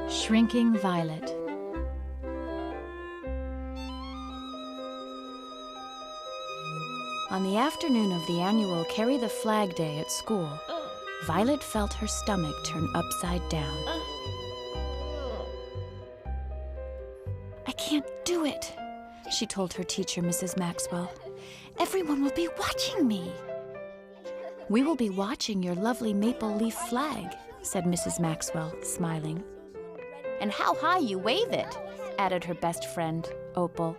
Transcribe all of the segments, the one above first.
Shrinking Violet. On the afternoon of the annual Carry the Flag Day at school, Violet felt her stomach turn upside down. "I can't do it," she told her teacher, Mrs. Maxwell. "Everyone will be watching me." "We will be watching your lovely maple leaf flag," said Mrs. Maxwell, smiling. "And how high you wave it," added her best friend, Opal.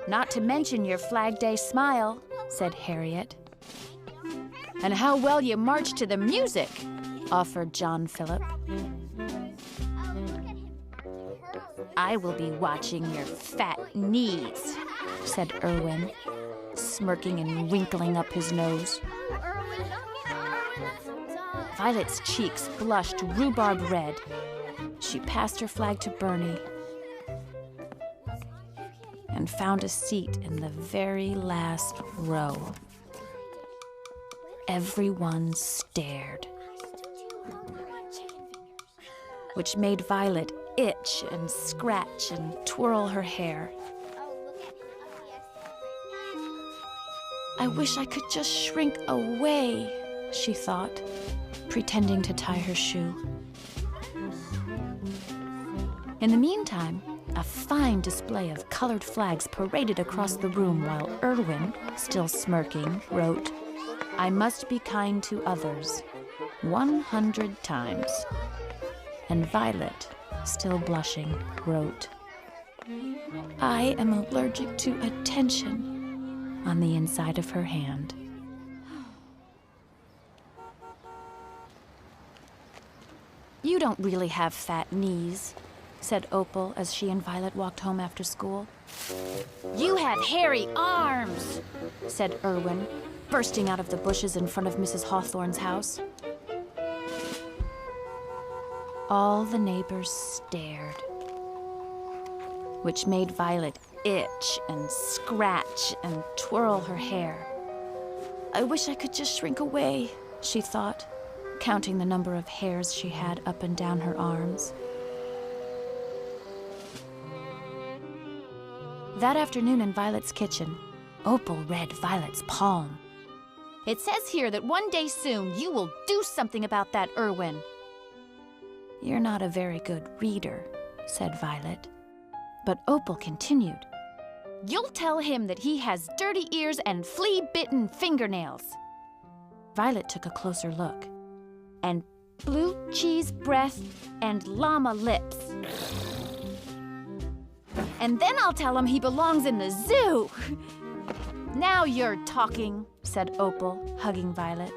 "Not to mention your Flag Day smile," said Harriet. "And how well you march to the music," offered John Philip. "I will be watching your fat knees," said Erwin, smirking and wrinkling up his nose. Violet's cheeks blushed rhubarb red. She passed her flag to Bernie and found a seat in the very last row. Everyone stared, which made Violet itch and scratch and twirl her hair. "I wish I could just shrink away," she thought, pretending to tie her shoe. In the meantime, a fine display of colored flags paraded across the room while Erwin, still smirking, wrote, "I must be kind to others 100 times." And Violet, still blushing, wrote, "I am allergic to attention," on the inside of her hand. "You don't really have fat knees," said Opal as she and Violet walked home after school. "You have hairy arms," said Erwin, bursting out of the bushes in front of Mrs. Hawthorne's house. All the neighbors stared, which made Violet itch and scratch and twirl her hair. "I wish I could just shrink away," she thought, counting the number of hairs she had up and down her arms. That afternoon in Violet's kitchen, Opal read Violet's palm. "It says here that one day soon you will do something about that, Erwin." "You're not a very good reader," said Violet. But Opal continued, "You'll tell him that he has dirty ears and flea-bitten fingernails." Violet took a closer look. "And blue cheese breath and llama lips. And then I'll tell him he belongs in the zoo." "Now you're talking," said Opal, hugging Violet.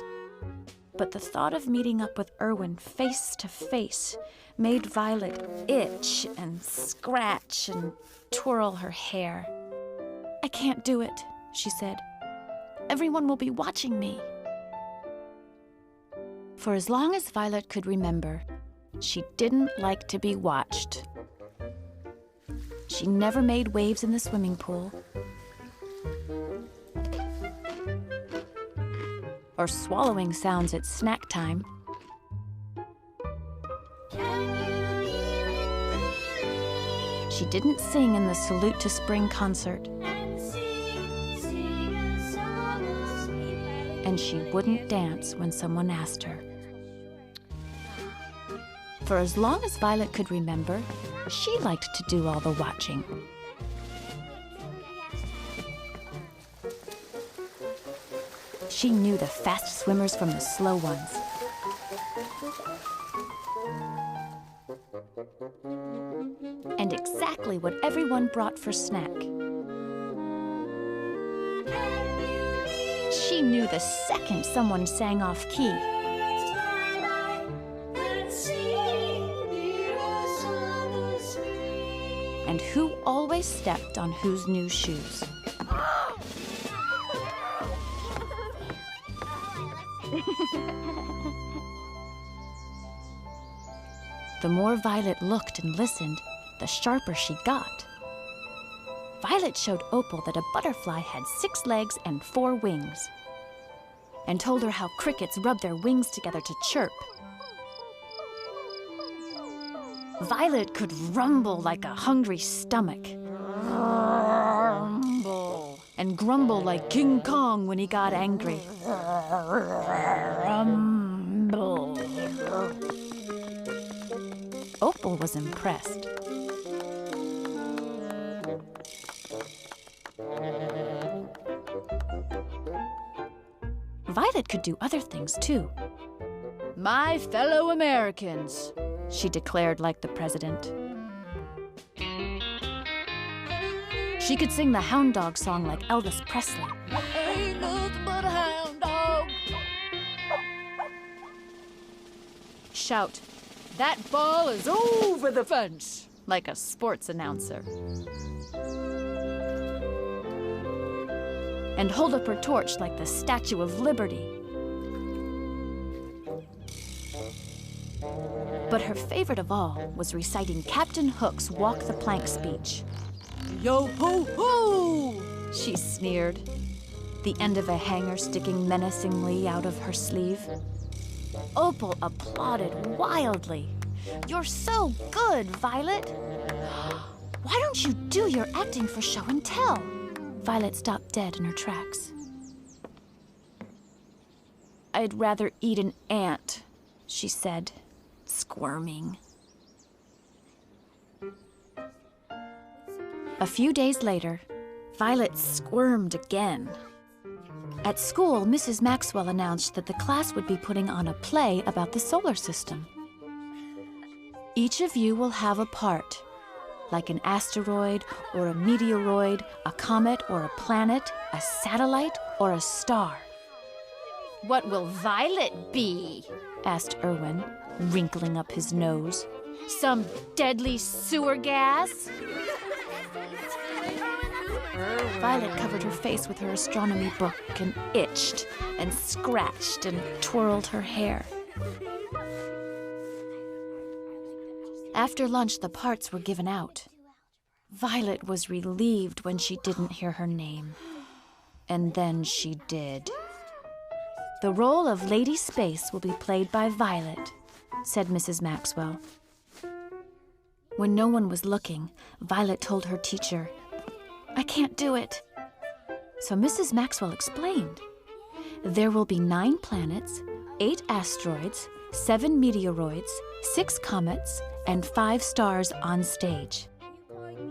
But the thought of meeting up with Erwin face to face made Violet itch and scratch and twirl her hair. "I can't do it," she said. "Everyone will be watching me." For as long as Violet could remember, she didn't like to be watched. She never made waves in the swimming pool, or swallowing sounds at snack time. She didn't sing in the Salute to Spring concert. And she wouldn't dance when someone asked her. For as long as Violet could remember, she liked to do all the watching. She knew the fast swimmers from the slow ones. And exactly what everyone brought for snack. She knew the second someone sang off key. And who always stepped on whose new shoes. The more Violet looked and listened, the sharper she got. Violet showed Opal that a butterfly had 6 legs and 4 wings, and told her how crickets rub their wings together to chirp. Violet could rumble like a hungry stomach. Rumble. And grumble like King Kong when he got angry. Rumble. Opal was impressed. Violet could do other things, too. "My fellow Americans," she declared like the president. She could sing the hound dog song like Elvis Presley. "Ain't nothing but a hound dog." Shout, "That ball is over the fence," like a sports announcer. And hold up her torch like the Statue of Liberty. But her favorite of all was reciting Captain Hook's Walk the Plank speech. "Yo-ho-ho!" she sneered, the end of a hanger sticking menacingly out of her sleeve. Opal applauded wildly. "You're so good, Violet. Why don't you do your acting for show and tell?" Violet stopped dead in her tracks. "I'd rather eat an ant," she said, squirming. A few days later, Violet squirmed again. At school, Mrs. Maxwell announced that the class would be putting on a play about the solar system. "Each of you will have a part, like an asteroid or a meteoroid, a comet or a planet, a satellite or a star." "What will Violet be?" asked Erwin, wrinkling up his nose. "Some deadly sewer gas?" Violet covered her face with her astronomy book and itched and scratched and twirled her hair. After lunch, the parts were given out. Violet was relieved when she didn't hear her name. And then she did. "The role of Lady Space will be played by Violet," said Mrs. Maxwell. When no one was looking, Violet told her teacher, "I can't do it." So Mrs. Maxwell explained, "There will be 9 planets, 8 asteroids, 7 meteoroids, 6 comets, and 5 stars on stage.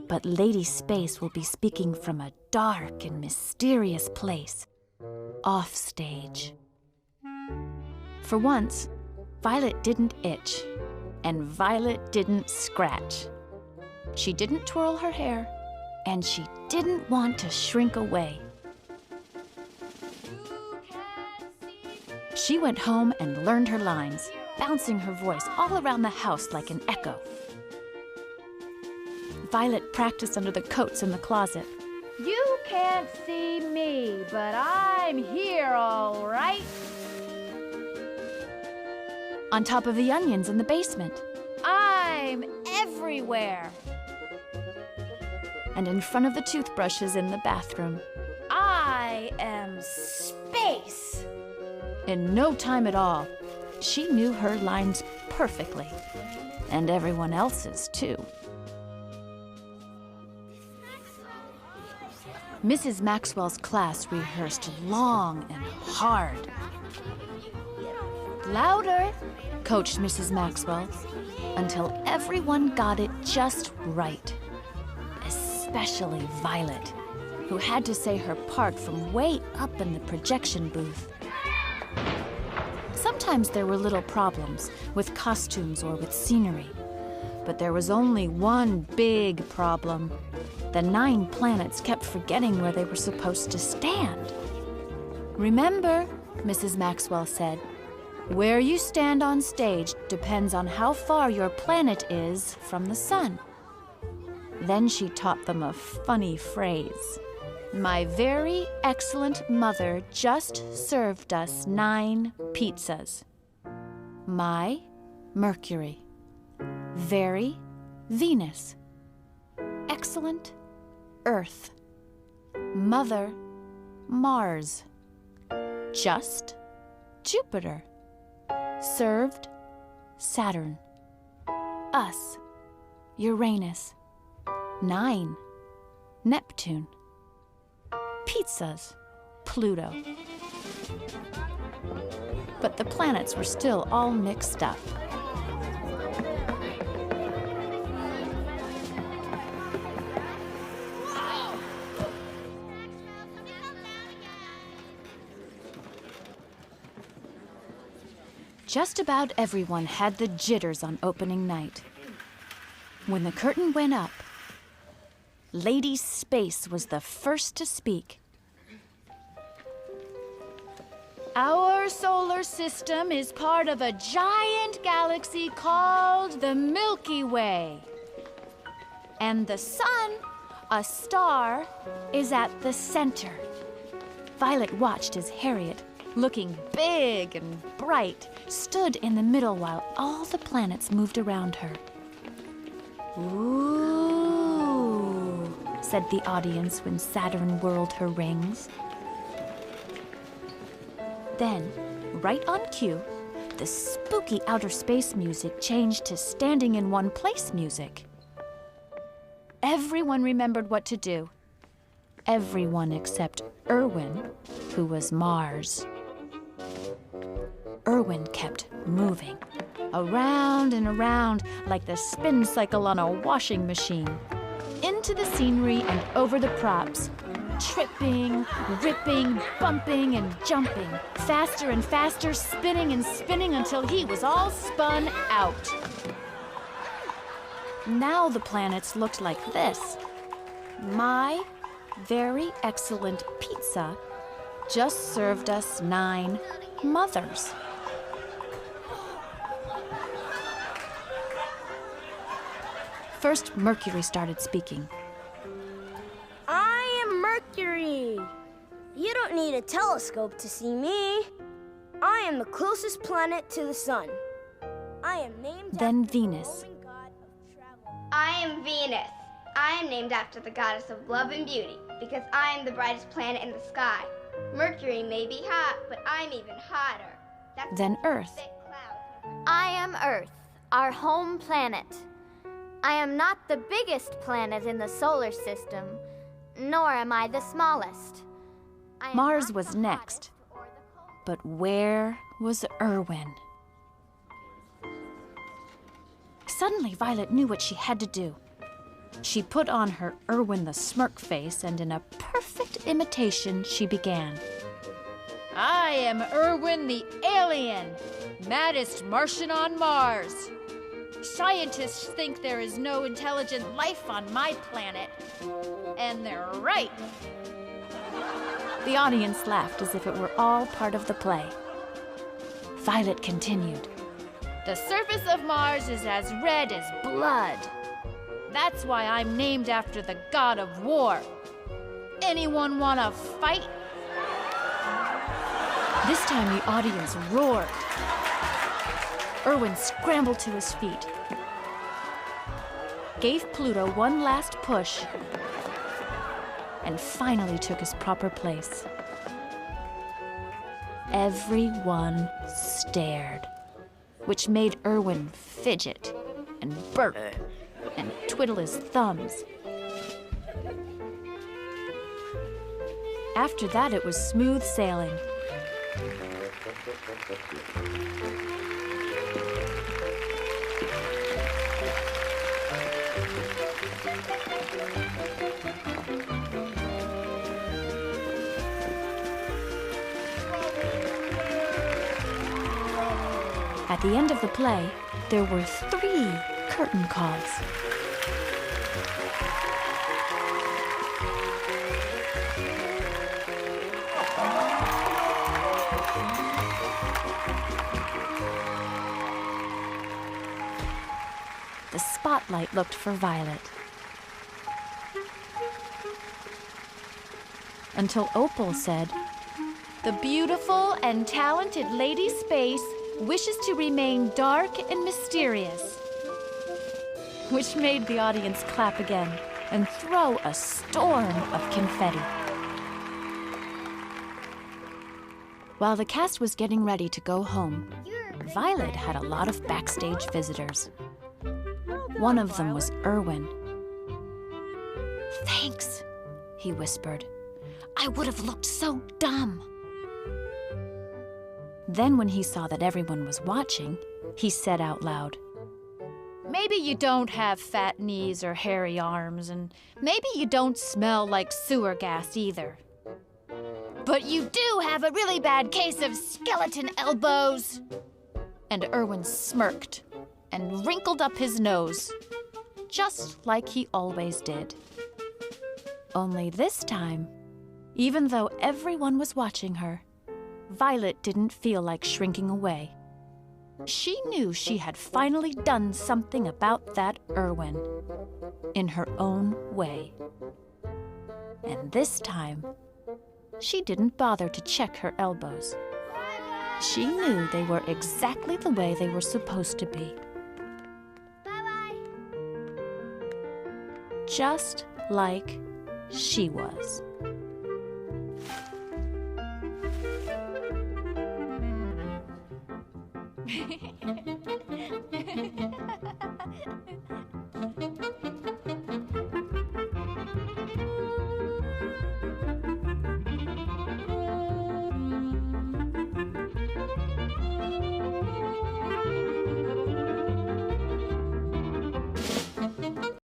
But Lady Space will be speaking from a dark and mysterious place, off stage." For once, Violet didn't itch, and Violet didn't scratch. She didn't twirl her hair, and she didn't want to shrink away. She went home and learned her lines, bouncing her voice all around the house like an echo. Violet practiced under the coats in the closet. "You can't see me, but I'm here all right." On top of the onions in the basement. "I'm everywhere." And in front of the toothbrushes in the bathroom. "I am space." In no time at all, she knew her lines perfectly, and everyone else's too. Mrs. Maxwell's class rehearsed long and hard. "Louder," coached Mrs. Maxwell, until everyone got it just right. Especially Violet, who had to say her part from way up in the projection booth. Sometimes there were little problems with costumes or with scenery, but there was only one big problem. The 9 planets kept forgetting where they were supposed to stand. "Remember," Mrs. Maxwell said, "where you stand on stage depends on how far your planet is from the sun." Then she taught them a funny phrase. "My very excellent mother just served us 9 pizzas. My, Mercury. Very, Venus. Excellent, Earth. Mother, Mars. Just, Jupiter. Served, Saturn. Us, Uranus. 9, Neptune. Pizzas, Pluto. But the planets were still all mixed up. Just about everyone had the jitters on opening night. When the curtain went up, Lady Space was the first to speak. Our solar system is part of a giant galaxy called the Milky Way. And the sun, a star, is at the center. Violet watched as Harriet, looking big and bright, stood in the middle while all the planets moved around her. "Ooh," said the audience when Saturn whirled her rings. Then, right on cue, the spooky outer space music changed to standing in one place music. Everyone remembered what to do. Everyone except Erwin, who was Mars. Erwin kept moving, around and around like the spin cycle on a washing machine, into the scenery and over the props, tripping, ripping, bumping, and jumping, faster and faster, spinning and spinning until he was all spun out. Now the planets looked like this. My very excellent pizza just served us 9 mothers. First, Mercury started speaking. I am Mercury. You don't need a telescope to see me. I am the closest planet to the sun. I am named Then after Venus. the Roman god of travel. I am Venus. I am named after the goddess of love and beauty because I am the brightest planet in the sky. Mercury may be hot, but I'm even hotter. That's Then Earth. thick clouds. I am Earth, our home planet. I am not the biggest planet in the solar system, nor am I the smallest. I am Mars not was the next. hottest or the coldest. But where was Erwin? Suddenly, Violet knew what she had to do. She put on her Erwin the smirk face, and in a perfect imitation, she began. I am Erwin the alien, maddest Martian on Mars. Scientists think there is no intelligent life on my planet, and they're right. The audience laughed as if it were all part of the play. Violet continued. The surface of Mars is as red as blood. That's why I'm named after the god of war. Anyone want to fight? This time the audience roared. Erwin scrambled to his feet, gave Pluto one last push, and finally took his proper place. Everyone stared, which made Erwin fidget and burp and twiddle his thumbs. After that, it was smooth sailing. At the end of the play, there were 3 curtain calls. The spotlight looked for Violet. Until Opal said, "The beautiful and talented Lady Space wishes to remain dark and mysterious," which made the audience clap again and throw a storm of confetti. While the cast was getting ready to go home, Violet had a lot of backstage visitors. One of them was Erwin. "Thanks," he whispered. "I would have looked so dumb." Then when he saw that everyone was watching, he said out loud, "Maybe you don't have fat knees or hairy arms, and maybe you don't smell like sewer gas either. But you do have a really bad case of skeleton elbows." And Erwin smirked and wrinkled up his nose, just like he always did. Only this time, even though everyone was watching her, Violet didn't feel like shrinking away. She knew she had finally done something about that Erwin, in her own way. And this time, she didn't bother to check her elbows. She knew they were exactly the way they were supposed to be. Bye-bye. Just like she was.